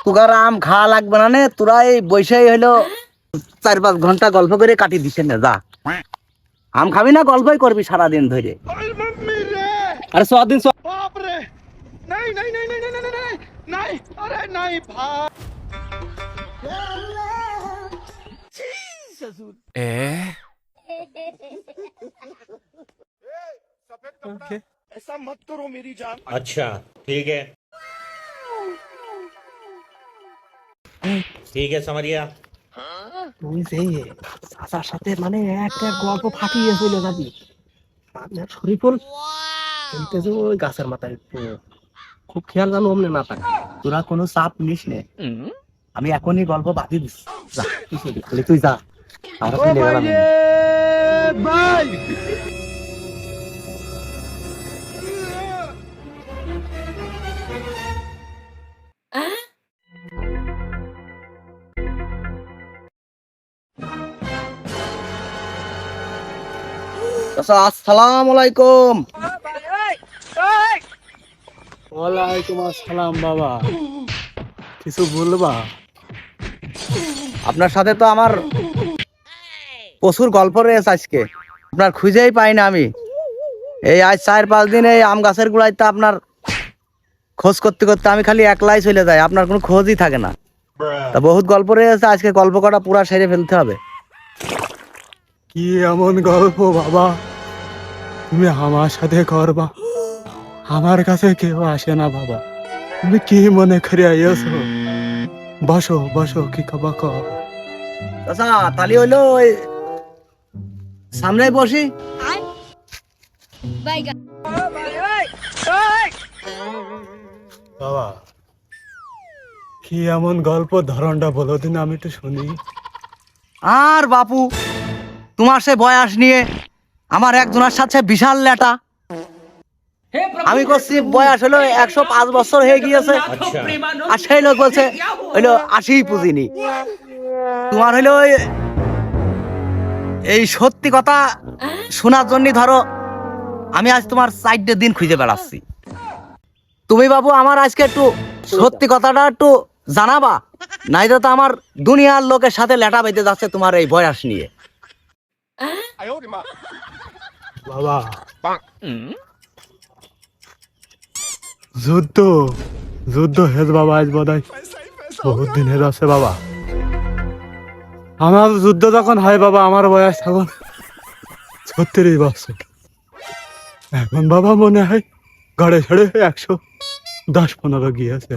তোগার আম খাওয়া লাগবে না নে, তোরা এই বৈশাই হইলো 4-5 ঘন্টা গল্প করে কাটি দিছে না। যা আম খাবি না, গল্পই করবি সারাদিন ধরে। আরে দিন ऐसा मत करो मेरी जान। अच्छा ठीक है, ठीक है समझ गया। তুই যে চাচার সাথে মানে একটা গল্প ফাটিয়ে চলে যাবি। আপনার শরীফুল কিন্তু যে ওই গাছের মাথায় খুব খেয়াল জানো অমনে না থাকে। তোরা কোনো চাপ নিস নে, আমি এখনই গল্প বাকি দিচ্ছি। যা খালি তুই যা। আর চলে গেলাম ভাই। আসসালামু আলাইকুম। ওয়ালাইকুম আসসালাম বাবা, কিছু বলবা? আপনার সাথে তো আমার প্রচুর গল্প রয়েছে আজকে, আপনার খুঁজেই পাই না আমি। এই আজ 4-5 দিন এই আম গাছের গুড়াইতে আপনার খোঁজ করতে করতে আমি খালি একলাই চলে যাই, আপনার কোনো খোঁজই থাকে না। তা বহুত গল্প রয়েছে, আজকে গল্প কটা পুরা সেরে ফেলতে হবে। কি এমন গল্প বাবা তুমি আমার সাথে করবা? আমার কাছে কেউ আসে না বাবা, তুমি কি মনে করে আইছো? বসো বসো, কি কবা কর। আচ্ছা তাহলে হইলো ওই সামনে বসি। বাবা কি এমন গল্প, ধরনটা বলো দিন আমি একটু শুনি। আর বাপু, তোমার সে বয়স নিয়ে আমার একজনের সাথে বিশাল লেটা। আমি করছি বয়স হলো 105 বছর হয়ে গিয়েছে, अच्छा আর সেই লোক বলছে হইলো 80 পুজিনি। তোমার হইলো এই সত্যি কথা শোনার জন্য ধরো আমি আজ তোমার 4 দিন খুঁজে বেড়াচ্ছি। তুমি বাবু আমার আজকে একটু সত্যি কথাটা একটু জানাবা, নাই তো আমার দুনিয়ার লোকের সাথে লেটা বেঁধে যাচ্ছে তোমার এই বয়স নিয়ে। বাবা যুদ্ধ যুদ্ধ হেজ বাবা, আজ বোধহয় বহুত দিন হেজ আছে বাবা। আমার যুদ্ধ যখন হয় বাবা, আমার বয়স তখন 36 বছর। এখন বাবা মনে হয় ঘরে ছেড়ে 110-15 গিয়েছে।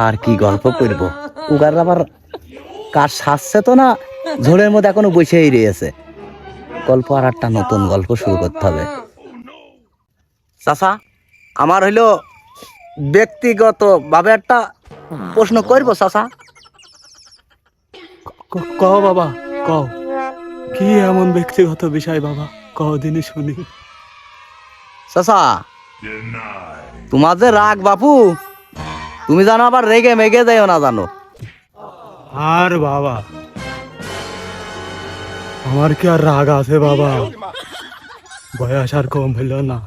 আর কি গল্প করবো, উগার আবার কার সাজছে তো না, ঝোলের মধ্যে এখনো বসেই রয়েছে। গল্প আর একটা নতুন গল্প শুরু করতে হবে। চাচা আমার হইলো ব্যক্তিগত ভাবে একটা প্রশ্ন করবো চাচা? কও বাবা কও, কি এমন ব্যক্তিগত বিষয় বাবা, কও দিনই শুনি। চাচা তোমার যে রাগ বাপু, তুমি জানো আবার রেগে মেগে যাইও না জানো। আর বাবা আমার কি আর রাগ আছে বাবা? বয়স আর কম হইল না,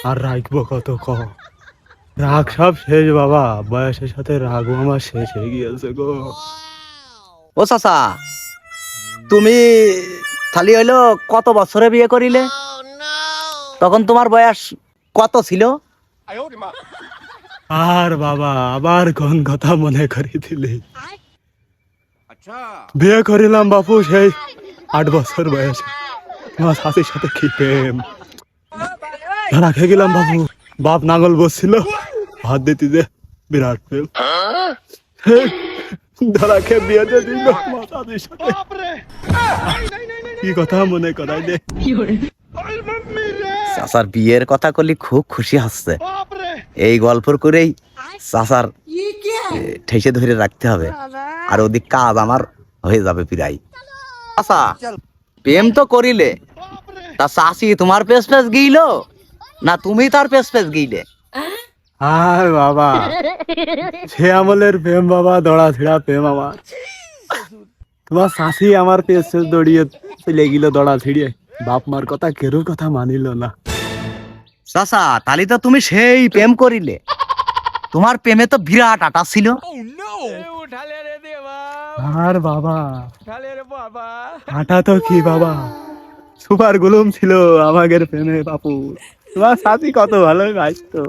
আর রাখবো কত? রাগ সব শেষ বাবা, বয়সের সাথে রাগও আমার শেষ হয়ে গিয়েছে গো। ও চাচা তুমি খালি হইলো কত বছরে বিয়ে করিলে? তখন তোমার বয়স কত ছিল? আর বাবা আবার কোন কথা মনে করি দিলি? বিয়ে করিলাম বাপু সেই 8 বছর বয়সে। তোমার শাশুর সাথে কি প্রেম, ধরা খেয়ে গেলাম বাবু। বাপ নাঙ্গল বসছিল, ভাত দিতে যে বিরাট প্রেম। ধরা খেয়ে বিয়ে দিয়ে দিল তোমার শাশুর সাথে। কি কথা মনে করাই দে। চাচার বিয়ের কথা করলে খুব খুশি হচ্ছে। এই গল্প করেই চাচার ঠেসে ধরে রাখতে হবে, আর ওদিক কাজ আমার হয়ে যাবে প্রায়। চাচা প্রেম তো করিলে, তা চাচি তোমার পেস গিয়েছিল না তুমি তার পেস গিয়েলে? আর বাবা সে আমলের প্রেম বাবা, দড়া ছিড়া প্রেম আমার। তোমার শাশি আমার পেছে দড়িয়ে চলে গেল দড়া ছিড়িয়ে। বাপ মার কথা কেরো কথা মানিল না। চাচা তাহলে তো তুমি সেই প্রেম করিলে, তোমার প্রেমে তো বিরাট আটা ছিল। আর বাবা হাঁটা তো কি বাবা, সুপার গুলুম ছিল আমাদের প্রেমে বাপু। তোমার সাথী কত ভালোবাসতো।